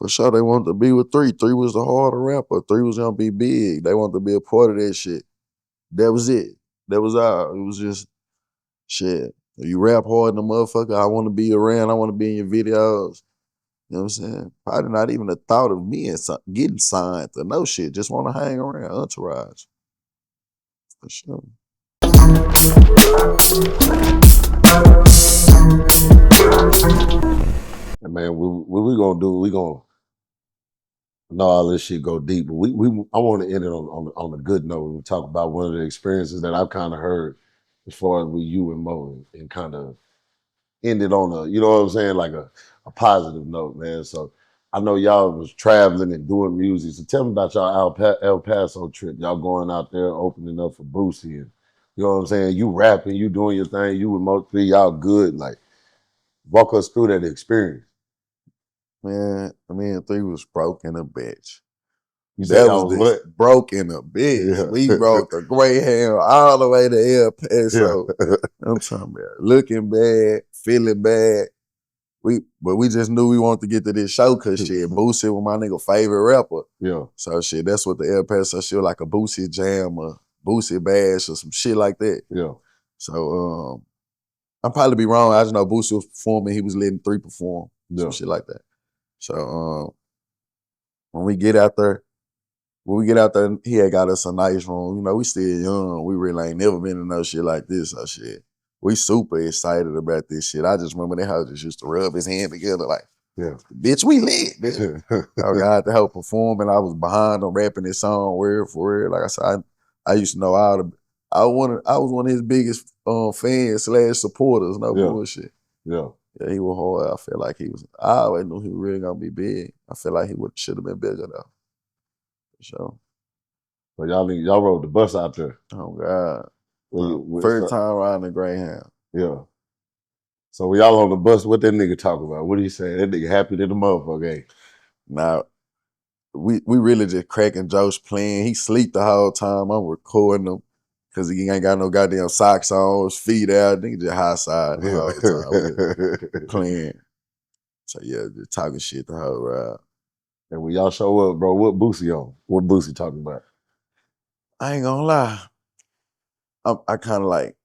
For sure, they wanted to be with 3. 3 was the harder rapper. 3 was gonna be big. They wanted to be a part of that shit. That was it. That was all. It was just shit. If you rap hard in the motherfucker, I want to be around. I want to be in your videos. You know what I'm saying? Probably not even a thought of me and getting signed or no shit. Just want to hang around. Entourage. For sure. And man, what we gonna do? We gonna know all this shit go deep, but I want to end it on a good note. We talk about one of the experiences that I've kind of heard as far as with you and Mo, and kind of ended on a, you know what I'm saying, like a positive note, man. So I know y'all was traveling and doing music. So tell me about y'all El Paso trip. Y'all going out there opening up for Boosie, and you know what I'm saying. You rapping, you doing your thing. You with Mo3, y'all good. Like walk us through that experience. Man, me and 3 was broke in a bitch. You said That y'all was was this what? broke in a bitch. Yeah. We broke the Greyhound all the way to El Paso. Yeah. I'm talking about looking bad, feeling bad. But we just knew we wanted to get to this show because shit, Boosie was my nigga favorite rapper. Yeah. So shit, that's what the El Paso shit, like a Boosie jam or Boosie bash or some shit like that. Yeah. So I'll probably be wrong. I just know Boosie was performing, he was letting 3 perform. Yeah. Some shit like that. So when we get out there, he had got us a nice room. You know, we still young. We really ain't never been in no shit like this. So shit, we super excited about this shit. I just remember that how just used to rub his hand together like, yeah, bitch, we lit. Bitch. I got to help perform, and I was behind him rapping his song word for word. Like I said, I used to know all the. I was one of his biggest fans / supporters. No bullshit. Yeah. Yeah, he was hard. I feel like he was. I always knew he was really gonna be big. I feel like he should have been bigger though. For sure. So y'all rode the bus out there. Oh God. First time riding the Greyhound. Yeah. So when y'all on the bus, what that nigga talking about? What he say? That nigga happy than the motherfucker ain't. Now, we really just cracking jokes, playing. He sleep the whole time. I'm recording him because he ain't got no goddamn socks on, his feet out. Nigga just high side the whole time. Playing. So yeah, just talking shit the whole ride. And when y'all show up, bro, what Boosie on? What Boosie talking about? I ain't gonna lie. I kind of like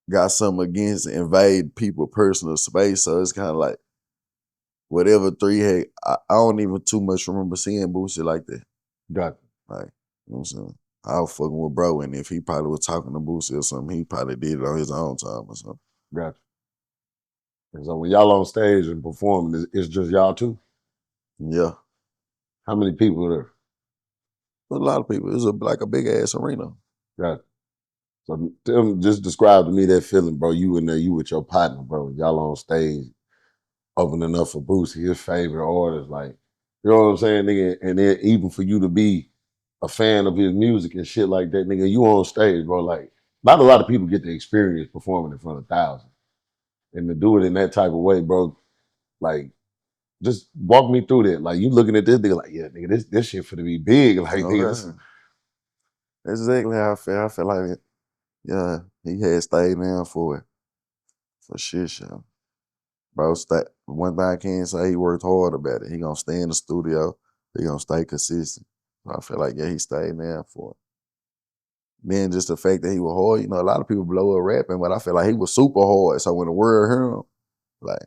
got something against invade people personal space. So it's kind of like whatever 3 had, I don't even too much remember seeing Boosie like that. Got it. Like, you know what I'm saying? I was fucking with bro, and if he probably was talking to Boosie or something, he probably did it on his own time or something. Got you. And so when y'all on stage and performing, it's just y'all two? Yeah. How many people are there? A lot of people. It was like a big ass arena. Got it. So just describe to me that feeling, bro. You in there, you with your partner, bro. Y'all on stage, opening up for Boosie, his favorite artist. Like, you know what I'm saying, nigga? And then even for you to be a fan of his music and shit like that, nigga, you on stage, bro. Like, not a lot of people get the experience performing in front of thousands. And to do it in that type of way, bro, like, just walk me through that. Like, you looking at this nigga like, yeah, nigga, this shit finna be big. Like, nigga, That's exactly how I feel. I feel like, yeah, he had stayed down for it. For sure. Bro, one thing I can say, he worked hard about it. He gonna stay in the studio. He gonna stay consistent. I feel like, yeah, he stayed down for it. Then just the fact that he was hard, you know, a lot of people blow up rapping, but I feel like he was super hard. So when the world heard him, like,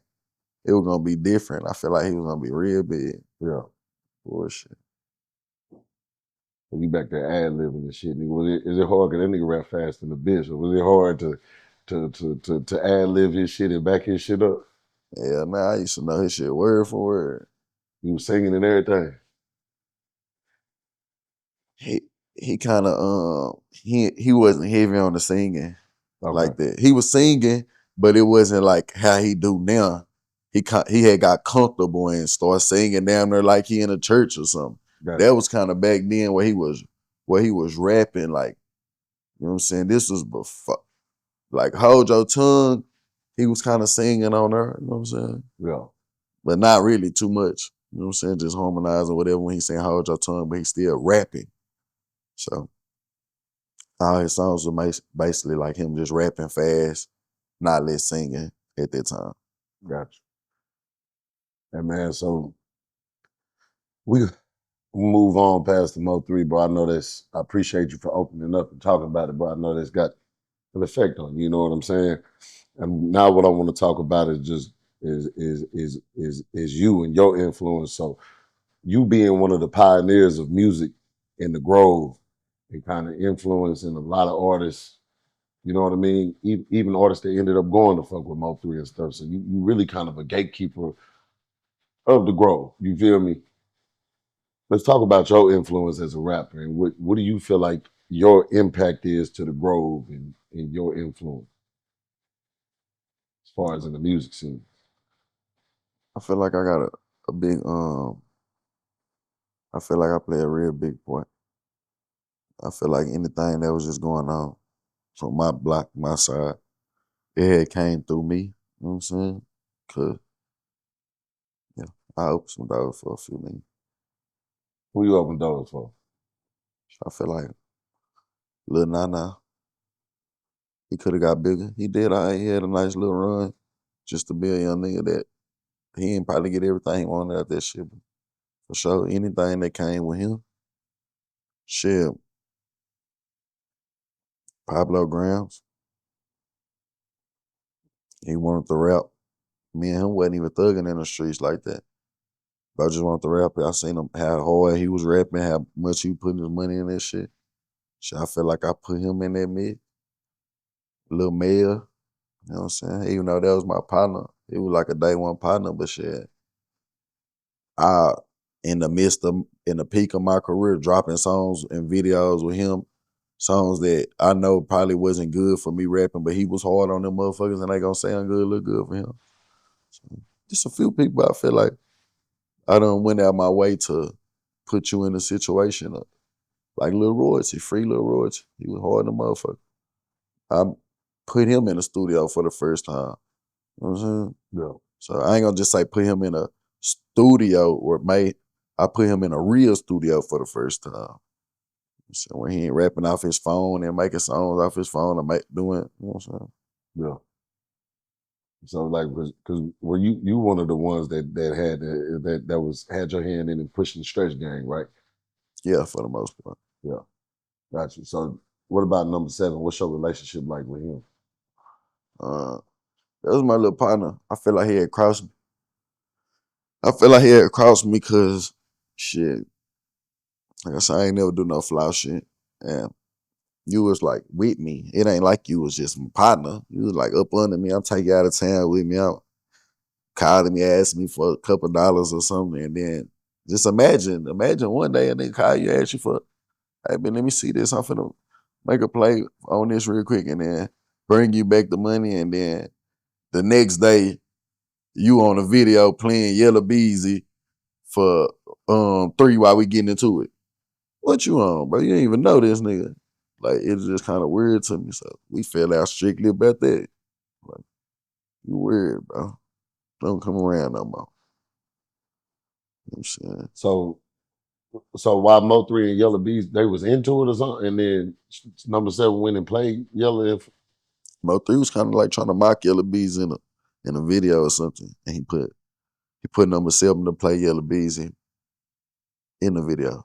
it was gonna be different. I feel like he was gonna be real big. Yeah. Bullshit. You back there ad-libbing and shit, nigga. Is it hard? Cause that nigga rap fast in the bitch. Or was it hard to ad-lib his shit and back his shit up? Yeah, man, I used to know his shit word for word. He was singing and everything. He kind of he wasn't heavy on the singing like that. He was singing, but it wasn't like how he do now. He had got comfortable and started singing down there like he in a church or something. That was kind of back then where he was rapping, like, you know what I'm saying? This was before, like, Hold Your Tongue, he was kind of singing on there, you know what I'm saying? Yeah. But not really too much. You know what I'm saying? Just harmonizing whatever when he's saying Hold Your Tongue, but he's still rapping. So all his songs were basically like him just rapping fast, not less singing at that time. Gotcha. And man, so We move on past the Mo3, bro. I appreciate you for opening up and talking about it, bro. I know that's got an effect on you. You know what I'm saying? And now what I want to talk about is just is you and your influence. So you being one of the pioneers of music in the Grove and kind of influencing a lot of artists, you know what I mean? Even artists that ended up going to fuck with Mo3 and stuff. So you really kind of a gatekeeper of the Grove. You feel me? Let's talk about your influence as a rapper and what do you feel like your impact is to the Grove and your influence as far as in the music scene. I feel like I got a big I feel like I play a real big part. I feel like anything that was just going on from my block, my side, it had came through me. You know what I'm saying? Cause yeah, I opened some doors for a few niggas. Who you open doors for? I feel like Lil Nana, he could have got bigger. He did. He had a nice little run just to be a young nigga that he didn't probably get everything he wanted out that shit. But for sure, anything that came with him, shit, Pablo Grams, he wanted to rap. Me and him wasn't even thugging in the streets like that. But I just wanted to rap. I seen him how hard he was rapping, how much he putting his money in that shit. Shit, I feel like I put him in that mid. Lil Mel, you know what I'm saying? Even though that was my partner, it was like a day one partner, but shit, I in the peak of my career, dropping songs and videos with him, songs that I know probably wasn't good for me rapping, but he was hard on them motherfuckers and they gonna sound good, look good for him. So, just a few people I feel like I done went out my way to put you in a situation like Lil Royalty, free Lil Royalty. He was hard on the motherfucker. I put him in the studio for the first time. You know what I'm saying? Yeah. So I ain't gonna just say put him in a studio or I put him in a real studio for the first time. So when he ain't rapping off his phone and making songs off his phone and doing, you know what I'm saying? Yeah. So like, because were you one of the ones that had that was had your hand in and pushing the stretch gang, right? Yeah, for the most part. Yeah, got you. So what about Number 7? What's your relationship like with him? Uh, that was my little partner. I feel like he had crossed me. I feel like he had crossed me because shit, like I said, I ain't never do no flaw shit. And you was like with me. It ain't like you was just my partner. You was like up under me. I'm taking you out of town with me out. Calling me, asking me for a couple dollars or something. And then just imagine one day and then call you, ask you for, hey, man, let me see this. I'm finna make a play on this real quick and then bring you back the money. And then the next day, you on a video playing Yellow Beezy for 3 while we getting into it. What you on, bro? You ain't even know this nigga. Like, it's just kind of weird to me. So we fell out strictly about that. Like, you weird, bro. Don't come around no more. You know what I'm saying? So while Mo3 and Yellow Bees they was into it or something, and then Number 7 went and played Yellow. Mo3 was kind of like trying to mock Yellow Bees in a video or something. And he put Number 7 to play Yellow Bees in the video.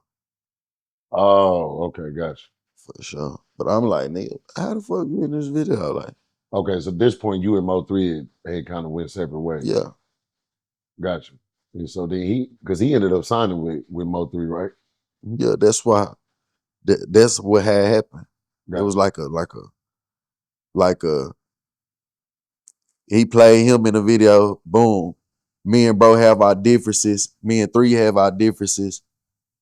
Oh, okay, gotcha. For sure. But I'm like, nigga, how the fuck you in this video? Like, Okay, so at this point, you and Mo3 had kind of went separate ways. yeah. Gotcha. And so then because he ended up signing with Mo3, right? Yeah, that's why that's what had happened. It Gotcha. was like a he played him in the video, boom. Me and bro have our differences. Me and 3 have our differences.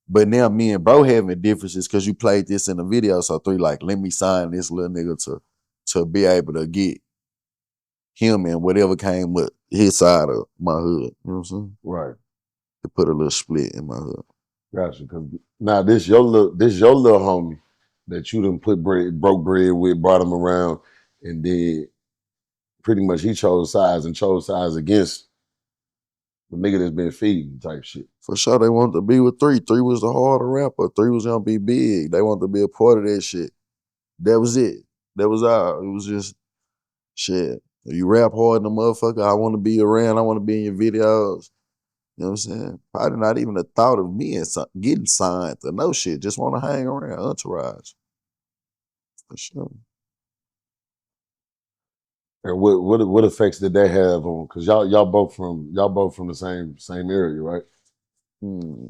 But now me and bro having differences because you played this in the video. So 3 like, let me sign this little nigga to be able to get him and whatever came with his side of my hood. You know what I'm saying? Right. To put a little split in my hood. Gotcha. Because now this your little homie that you done broke bread with, brought him around, and then pretty much he chose sides against the nigga that's been feeding type shit. For sure, they wanted to be with 3. 3 was the harder rapper. 3 was gonna be big. They wanted to be a part of that shit. That was it. That was all. It was just shit. You rap hard in the motherfucker. I want to be around. I want to be in your videos. You know what I'm saying? Probably not even a thought of me and getting signed or no shit. Just want to hang around, entourage. For sure. And what effects did that have on? Because y'all both from the same area, right? Hmm.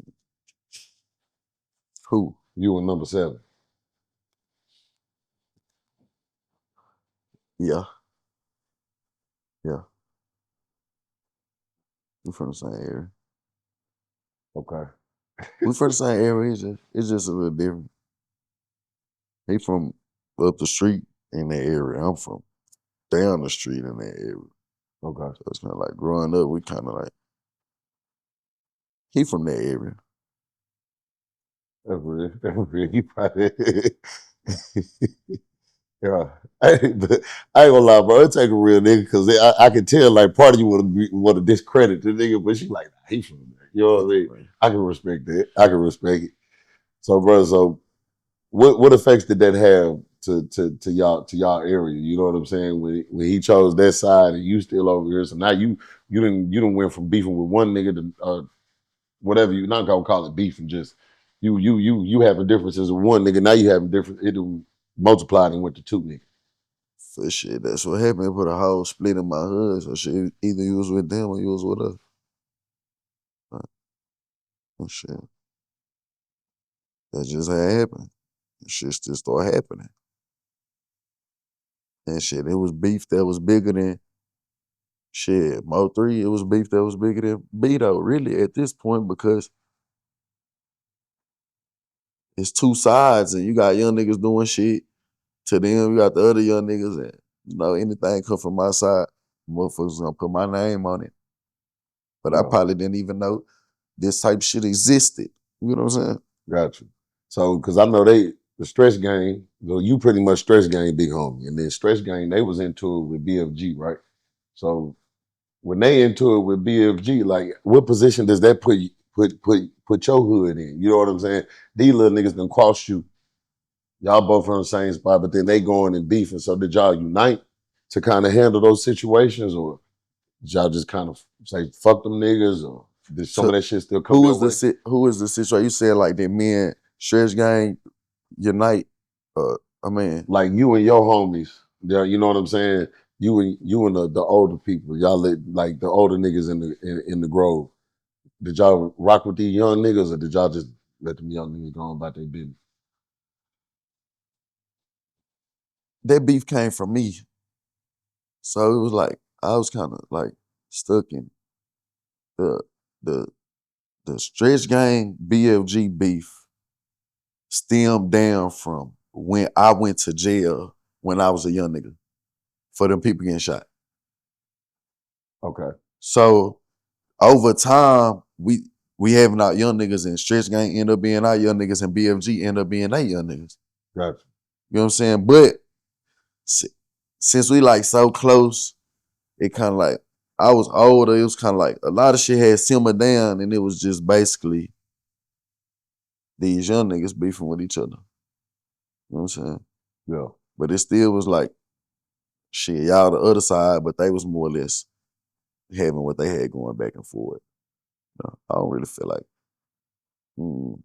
Who? You and Number 7. Yeah. Yeah. We from the same area. Okay. We from the same area. It's just a little different. He from up the street in that area. I'm from down the street in that area. Okay. So it's kind of like growing up, we kind of like, he from that area. That's real. That's real. You probably. Yeah. But I ain't gonna lie, bro. It take a real nigga because I can tell like part of you want to discredit the nigga, but she like, nah, he from there. You know what I mean? I can respect that. I can respect it. So, bro, so what effects did that have to y'all area? You know what I'm saying? When he chose that side and you still over here, so now you didn't went from beefing with one nigga to whatever you not gonna call it beefing, just you having differences with one nigga. Now you having different. It multiplied and went to 2 niggas. For shit, that's what happened. It put a whole split in my hood. So shit, either you was with them or you was with us. Like, oh, shit, that's just how it happened. And shit still started happening. And shit, it was beef that was bigger than shit. Mo3, it was beef that was bigger than Bedo, really, at this point, because it's two sides and you got young niggas doing shit to them, you got the other young niggas, and anything come from my side, motherfuckers gonna put my name on it. But I Yeah, probably didn't even know this type of shit existed. You know what I'm saying? got you. So, because I know the Stretch Gang, well, you pretty much Stretch Gang big homie, and then Stretch Gang they was into it with BFG, right? So when they into it with BFG, like what position does that put your hood in? You know what I'm saying? These little niggas done cross you. Y'all both from the same spot, but then they going and beefing. So did y'all unite to kind of handle those situations, or did y'all just kind of say fuck them niggas, or did some of So that shit still come your way? who is the situation? You said like that men Stretch Gang unite. I mean, Like you and your homies, you know what I'm saying? You and the older people, y'all like the older niggas in the grove. Did y'all rock with these young niggas, or did y'all just let them young niggas go on about their business? that beef came from me. So it was like I was kind of like stuck in the the the Stretch Gang BFG beef stemmed down from when I went to jail when I was a young nigga for them people getting shot. Okay, So over time, we having our young niggas and Stretch Gang end up being our young niggas and BFG end up being their young niggas. gotcha. You know what I'm saying? But since we like so close, it kind of like I was older. It was kind of like a lot of shit had simmered down, and it was just basically these young niggas beefing with each other. You know what I'm saying? Yeah, But it still was like shit, y'all the other side, but they was more or less having what they had going back and forth. I don't really feel like, mm,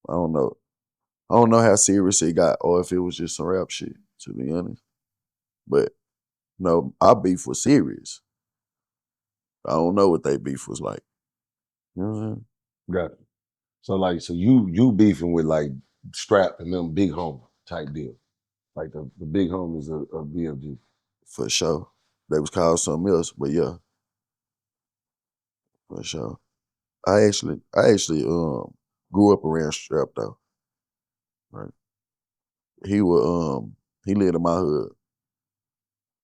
I don't know. I don't know how serious it got or if it was just some rap shit, to be honest. But no, our beef was serious. I don't know what they beef was like. You know what I'm saying? gotcha. So you beefing with like Strap and them big homie type deal, like the big homies of BFG. For sure. They was called something else, but yeah, for sure. I actually grew up around Strap though. Right. He was he lived in my hood.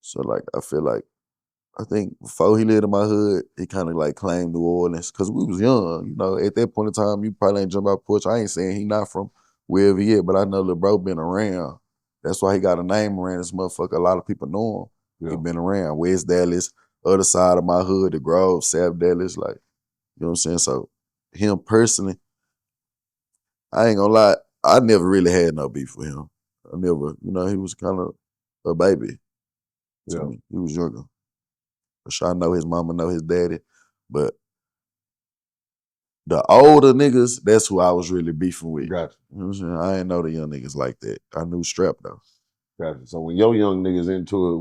So like I feel like I think before he lived in my hood, he kind of like claimed New Orleans because we was young. At that point in time, you probably ain't jump out porch. I ain't saying he not from wherever he at, but I know little bro been around. That's why he got a name around this motherfucker. A lot of people know him. He Yeah, been around. West Dallas, other side of my hood, the Grove, South Dallas, like, you know what I'm saying? So him personally, I ain't gonna lie, I never really had no beef with him. I never, he was kind of a baby to yeah, me. He was younger. For sure, I know his mama, know his daddy. But the older niggas, that's who I was really beefing with. Gotcha. You know what I'm saying? I ain't know the young niggas like that. I knew Strap though. Gotcha. So when your young niggas into it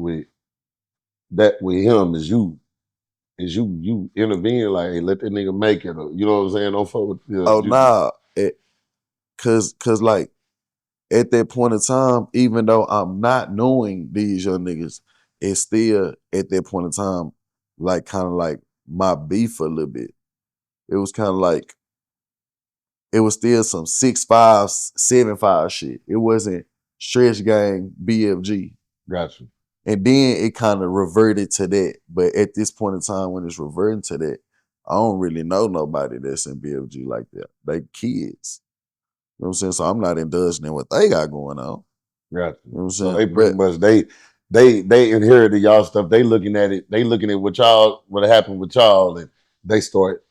with him, is you intervene like, hey, let that nigga make it, or, you know what I'm saying? Don't fuck with Oh you. nah, cause like at that point in time, even though I'm not knowing these young niggas, it's still at that point in time, like kind of like my beef a little bit. It was kind of like it was still some 6'5", 7'5" shit. It wasn't stretch gang BFG. Gotcha. And then it kind of reverted to that. But at this point in time, when it's reverting to that, I don't really know nobody that's in BFG like that. They kids. You know what I'm saying? So I'm not indulging in what they got going on. Gotcha. You know what I'm So saying? they pretty much they inherited y'all stuff. They looking at it. They looking at what happened with y'all, and they start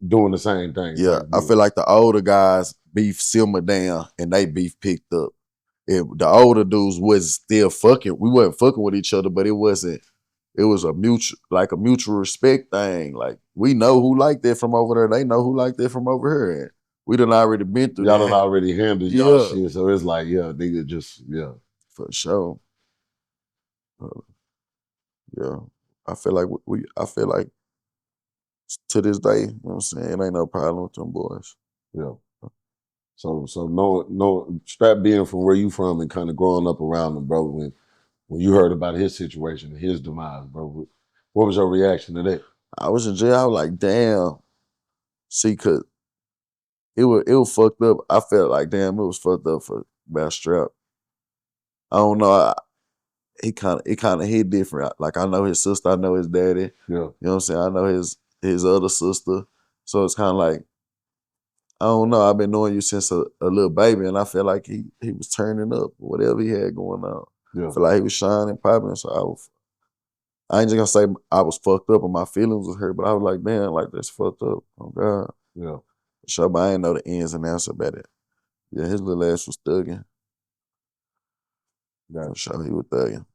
doing the same thing. Yeah, Type I deal. feel like the older guys beef simmered down and they beef picked up. The older dudes was still fucking. We wasn't fucking with each other, but it wasn't. It was a mutual respect thing. Like we know who like that from over there. They know who like that from over here. And we done already been through Y'all done that. already handled y'all Yeah, shit, so it's like, yeah, nigga, just yeah. for sure. Uh, yeah, I feel like I feel like to this day, you know what I'm saying, it ain't no problem with them boys. Yeah. So no Strap being from where you from and kind of growing up around him, bro, when you heard about his situation and his demise, bro, what was your reaction to that? I was in jail. I was like, damn. See, cause it was fucked up. I felt like damn, it was fucked up for about Strap. I don't know. It kind of hit different. Like I know his sister. I know his daddy. Yeah. You know what I'm saying? I know his other sister. So it's kind of like I don't know. I've been knowing you since a little baby, and I feel like he was turning up, whatever he had going on. Yeah. I feel like he was shining, popping. So I ain't just gonna say I was fucked up and my feelings was hurt, but I was like, man, like that's fucked up. Oh God. Yeah. Sure, but I ain't know the ins and outs about it. Yeah, his little ass was thugging. For Gotcha. sure, he was thugging.